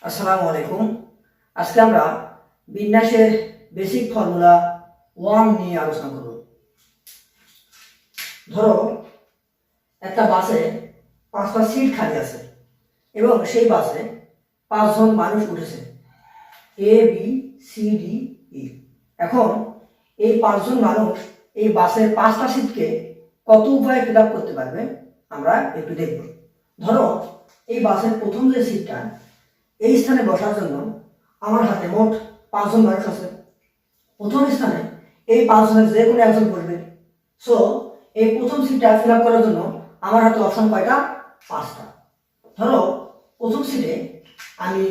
আসসালামু আলাইকুম। আজকে আমরা বিন্যাসের বেসিক ফর্মুলা 1 নিয়ে আলোচনা করব। ধরো একটা বাসে 5টা সিট খালি আছে এবং সেই বাসে 5 জন মানুষ উঠেছে, A B C D E. এখন এই 5 জন মানুষ এই বাসের 5টা সিটকে কত উপায়ে ফিল আপ করতে পারবে আমরা একটু দেখব। ধরো এই বাসের প্রথম যে সিটটা, এই স্থানে বসার জন্য আমার হাতে মোট 5 জন মানুষ আছে। প্রথম স্থানে এই 5 জনের যে কোনো একজন বসবে। সো এই প্রথম সিটটা ফিল আপ করার জন্য আমার হাতে অপশন কয়টা? 5টা। ধরো প্রথম সিটে আমি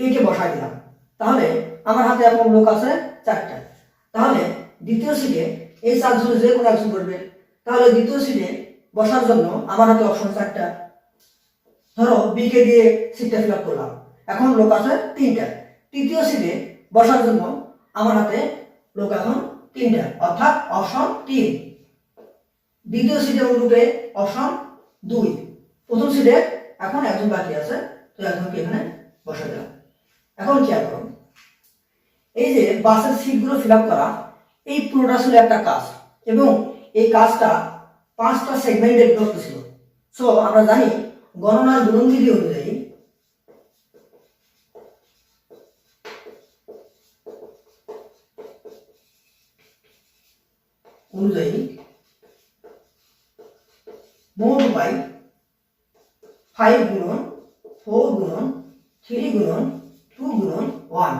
এইকে বসাই দিলাম, তাহলে আমার হাতে এখন লোক আছে 4টা। তাহলে দ্বিতীয় সিটে এই 4 জনের যে কোনো একজন বসবে, তাহলে দ্বিতীয় সিটে বসার জন্য আমার হাতে অপশন 4টা। ধরো বিকে দিয়ে সিটটা ফিল আপ করলাম, এখন লোক আছে 3টা। তৃতীয় সিটে বসার জন্য আমার হাতে লোক এখন 3টা, অর্থাৎ অপশন 3। দ্বিতীয় সিটে উঠবে অপশন 2। প্রথম সিটে এখন একজন বাকি আছে, তো একজনকে এখানে বসা দিলাম। এখন খেয়াল করো, এই যে বাসের সিটগুলো ফিল আপ করা, এই পুরোটা ছিল একটা কাজ এবং এই কাজটা 5টা সেগমেন্টে বিভক্ত ছিল। সো আমরা জানি গণনার গুণনবিধি অনুযায়ী মোট উপায় 5 গুণন 4 গুণন 3 গুণন 2 গুণন 1,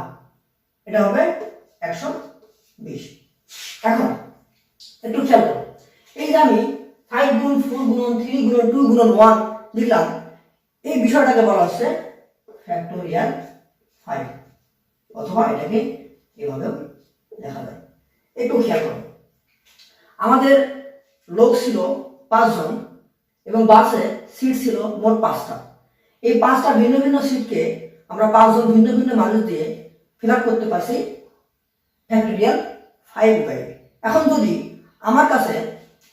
এটা হবে 120। এখন একটু খেয়াল করো, এই যে আমি 5 গুণ 4 গুণন 3 গুণন 2 গুণন 1 লিখলাম, এই বিষয়টাকে বলা হচ্ছে ফ্যাক্টোরিয়াল 5, অথবা এটাকে এভাবেও লেখা যায়। একটু খেয়াল করো, আমাদের লোক ছিল 5 জন এবং বাসে সিট ছিল মোট 5টা। এই 5টা ভিন্ন ভিন্ন সিটকে আমরা 5 জন ভিন্ন ভিন্ন মানুষ দিয়ে ফিল আপ করতে পারছি ফ্যাক্টোরিয়াল 5 উপায়ে। এখন যদি আমার কাছে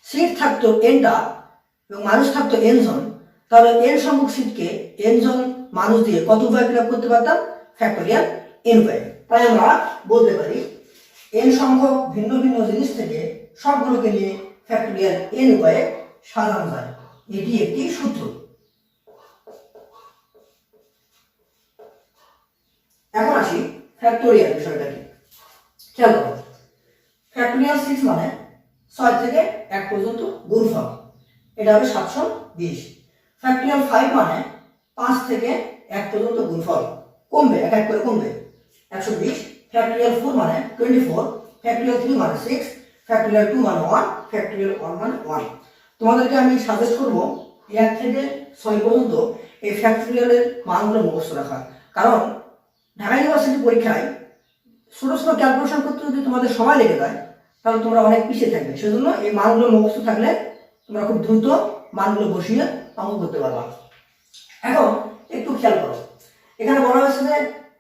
সিট থাকতো nটা এবং মানুষ থাকতো n জন, তাহলে n সংখ্যক সিটকে n জন মানুষ দিয়ে কত উপায়ে ফিল আপ করতে পারতাম? ফ্যাক্টোরিয়াল n উপায়ে। তাই আমরা বলতে পারি n সংখ্যক ভিন্ন ভিন্ন জিনিস থেকে সবগুলোকে নিয়ে ফ্যাক্টোরিয়াল n উপায়ে সাজানো যায়। এটি একটি সূত্র। এখন আসি ফ্যাক্টোরিয়াল বিষয়টাকে। খেয়াল করো, ফ্যাক্টোরিয়াল 6 মানে 6 থেকে 1 পর্যন্ত গুণফল, এটা হবে 720। ফ্যাক্টোরিয়াল 5 মানে 5 থেকে 1 পর্যন্ত গুণফল, কমবে, এক এক করে কমবে, 120। ফ্যাক্টোরিয়াল 4 মানে 24। ফ্যাক্টোরিয়াল 3 মানে 6। ফ্যাক্টোরিয়াল 2 মানে 1। ফ্যাক্টোরিয়াল 1 মানে 1। তোমাদেরকে আমি সাজেস্ট করব 1 থেকে 6 পর্যন্ত এই ফ্যাক্টোরিয়ালের মানগুলো মুখস্থ রাখা, কারণ ঢাকা ইউনিভার্সিটি পরীক্ষায় ছোট ছোট ক্যালকুলেশন করতে যদি তোমাদের সময় লেগে যায়, তাহলে তোমরা অনেক পিছিয়ে থাকবে। সেজন্য এই মানগুলো মুখস্থ থাকলে তোমরা খুব দ্রুত মানগুলো বসিয়ে অঙ্ক করতে পারবা। এখন একটু খেয়াল করো, এখানে বলা হয়েছে যে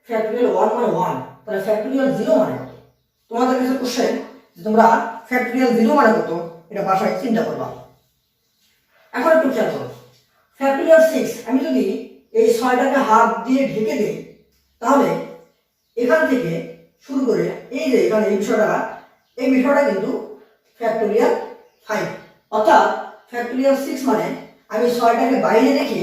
ফ্যাক্টোরিয়াল 1 মানে 1, তাহলে ফ্যাক্টোরিয়াল 0 মানে কত? তোমাদের কাছে কোশ্চেন যে তোমরা ফ্যাক্টোরিয়াল 0 মানে কত, এটা বাসায় চিন্তা করবা। এখন একটু খেয়াল করো, ফ্যাক্টোরিয়াল 6 আমি যদি এই 6টাকে হাত দিয়ে ঢেকে দিই, তাহলে এখান থেকে শুরু করে এই যে এখানে এই বিষয়টা কিন্তু ফ্যাক্টোরিয়াল 5, অর্থাৎ ফ্যাক্টোরিয়াল 6 মানে আমি 6টাকে বাইরে রেখে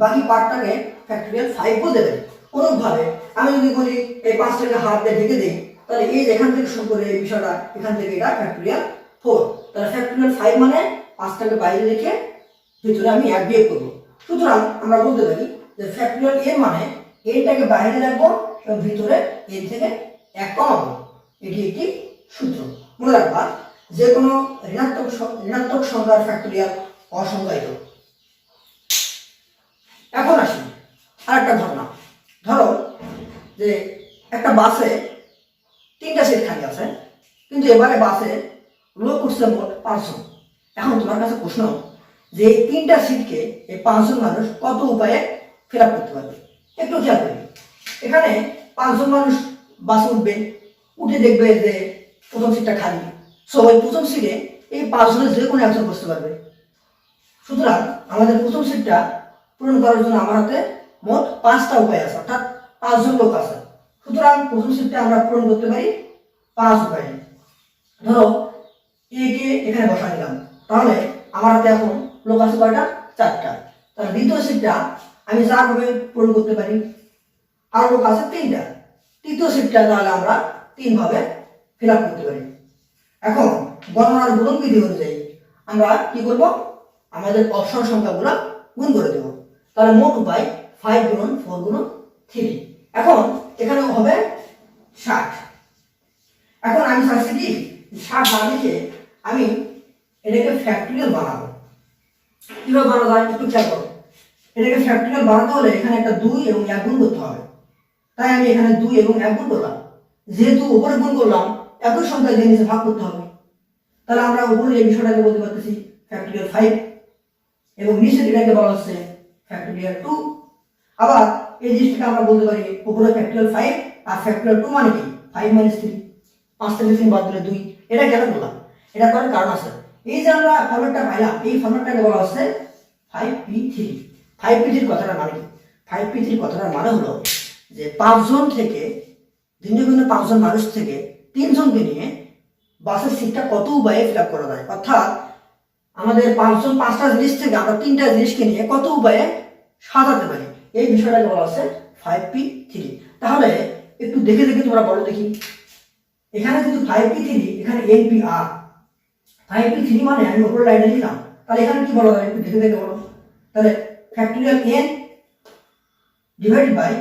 বাকি পার্টটাকে ফ্যাক্টোরিয়াল 5 বলতে পারি। অনুরূপভাবে আমি যদি বলি এই 5টাকে হাত দিয়ে ঢেকে দিই, তাহলে এই যে এখান থেকে শুরু করে এই বিষয়টা এখান থেকে এটা ফ্যাক্টোরিয়াল 4। তাহলে ফ্যাক্টোরিয়াল 5 মানে 5টাকে বাইরে রেখে ভিতরে আমি 1 বিয়োগ করব। সুতরাং আমরা বলতে পারি যে ফ্যাক্টোরিয়াল n মানে nটাকে বাইরে রাখবো এবং ভিতরে n থেকে 1 কমাবো। এটি একটি সূত্র। মনে রাখবা, যে কোনো ঋণাত্মক সংখ্যার ফ্যাক্টোরিয়াল অসংজ্ঞায়িত। এখন আসি আরেকটা ঘটনা। ধরো যে একটা বাসে 3টা সিট খালি আছে, কিন্তু এবারে বাসে লোক উঠছে মোট 5 জন। এখন তোমার কাছে প্রশ্ন যে এই 3টা সিটকে এই 5 জন মানুষ কত উপায়ে ফিল আপ করতে পারবে? একটু খেয়াল করি, এখানে 5 জন মানুষ বাসে উঠবে, উঠে দেখবে যে প্রথম সিটটা খালি। সো ওই প্রথম সিটে এই 5 জনের যে কোনো একজন বসতে পারবে। সুতরাং আমাদের প্রথম সিটটা পূরণ করার জন্য আমার হাতে মোট 5টা উপায় আছে, অর্থাৎ 5 জন লোক আছে, সুতরাং প্রথম শিফটে আমরা পূরণ করতে পারি 5 উপায়ে। ধরো এ কে এখানে বসা দিলাম, তাহলে আমার হাতে এখন লোক আছে কয়টা? 4টা। তাহলে দ্বিতীয় শিফটটা আমি যা ভাবে পূরণ করতে পারি, আর লোক আছে 3টা। তৃতীয় শিফটটা তাহলে আমরা 3 ভাবে ফিল আপ করতে পারি। এখন গণনার গুণন বিধি অনুযায়ী আমরা কি করব? আমাদের অপশন সংখ্যাগুলো গুণ করে দেব। তাহলে মোট উপায় 5 গুণন 4 গুণন 3। এখন এখানে হবে 60। এখন আমি চাচ্ছি কি 60 না লিখে আমি এটাকে ফ্যাক্টরিয়াল বানাবো। কিভাবে বানানো যায় একটু খেয়াল করো। এটাকে ফ্যাক্টরিয়াল বানাতে হলে এখানে একটা 2 এবং 1 গুণ করতে হবে। তাই আমি এখানে 2 এবং 1 গুণ করলাম। যেহেতু উপরে গুণ করলাম, একই সংখ্যা দিয়ে নিচে ভাগ করতে হবে। তাহলে আমরা উপরে এই বিষয়টাকে বলতে পারতেছি ফ্যাক্টরিয়াল 5 এবং নিচে এটাকে বলা হচ্ছে ফ্যাক্টরিয়াল 2। আবার এই জিনিসটাকে আমরা বলতে পারি উপরে ফ্যাক্টরিয়াল 5 আর ফ্যাক্টরিয়াল 2 মানে কি 5 - 3, 5 থেকে 3 বাদ দিলে 2। এটা কেন বললাম? এটা করার কারণ আছে। এই যে আমরা ফরম্যাটটা পাইলাম, এই ফরম্যাটটাকে বলা হচ্ছে 5p3। 5p3 কথাটার মানে কি? 5p3 কথাটার মানে হলো যে 5 জন থেকে ভিন্ন ভিন্ন 5 জন মানুষ থেকে 3 জনকে নিয়ে বাসের সিটটা কত উপায়ে ফিল আপ করা যায়, অর্থাৎ আমাদের 5 জন 5টা জিনিস থেকে আমরা 3টা জিনিসকে নিয়ে কত উপায়ে সাজাতে পারি, এই বিষয়টাকে বলা হচ্ছে 5p3। তাহলে একটু দেখে দেখে তোমরা বলো দেখি, এখানে যদি 5p3, এখানে npr। 5p3 মানে আমি উপর লাইনে লিখলাম, তাহলে এখানে কি বলা যায় একটু দেখে দেখে বলো। তাহলে factorial n divided by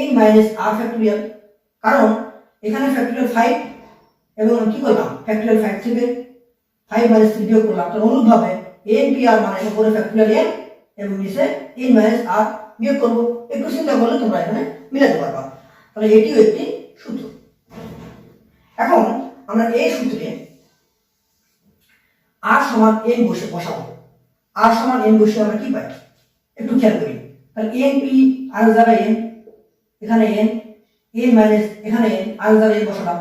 n minus r factorial. কারণ এখানে ফ্যাক্টরিয়াল 5 এবং কি করলাম ফ্যাক্টরিয়াল 5 থেকে 5 - 3 বিয়োগ করলাম। তো অনুরূপভাবে npr মানে উপরে ফ্যাক্টরিয়াল n এবং নিচে n - r বিয়োগ করব। একটু চিন্তা করলে তোমরা এখানে মিলাতে পারবা। তাহলে এটিও একটি সূত্র। এখন আমরা এই সূত্রে r সমান n বসাবো। r সমান n বসে আমরা কি পাই একটু খেয়াল করি। তাহলে np r জায়গায় n, এখানে n, n মাইনাস এখানে n, r জায়গায় n বসালাম।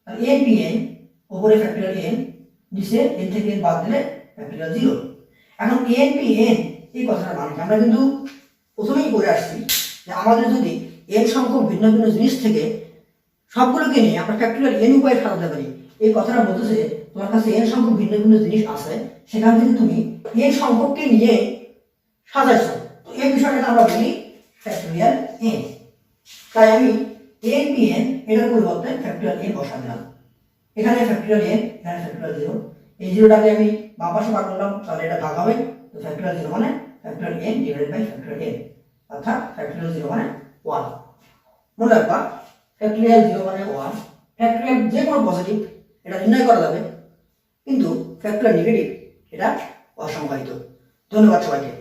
তাহলে npn উপরে ফ্যাক্টরিয়াল n, নিচে n থেকে n বাদ দিলে ফ্যাক্টরিয়াল 0। এখন npn এই কথাটা মানে আমরা কিন্তু প্রথমেই পড়ে আসছি যে আমাদের যদি n সংখ্যক ভিন্ন ভিন্ন জিনিস থেকে সবগুলোকে নিয়ে আমরা ফ্যাক্টরিয়াল n উপায়ে সাজাতে পারি। এই কথাটা বলতেছে তোমার কাছে n সংখ্যক ভিন্ন ভিন্ন জিনিস আছে, সেখান থেকে তুমি n সংখ্যককে নিয়ে সাজাইছো। তো এই বিষয়টাকে আমরা বলি ফ্যাক্টরিয়াল n। তাই আমি npn এটার পরিবর্তে ফ্যাক্টরিয়াল n বসা দিলাম। এখানে ফ্যাক্টরিয়াল n, এখানে ফ্যাক্টরিয়াল 0। এই 0টাকে আমি বাম পাশে ভাগ করলাম, তাহলে এটা ভাগ হবে। তো ফ্যাক্টরিয়াল 0 মানে factorial n divided by factorial n, অর্থাৎ ফ্যাক্টরিয়াল 0 মানে 1। মনে রাখবা ফ্যাক্টরিয়াল 0 মানে 1। ফ্যাক্টরিয়াল যে কোনো পজিটিভ এটা নির্ণয় করা যাবে, কিন্তু ফ্যাক্টরিয়াল নেগেটিভ এটা অসংজ্ঞায়িত। ধন্যবাদ সবাইকে।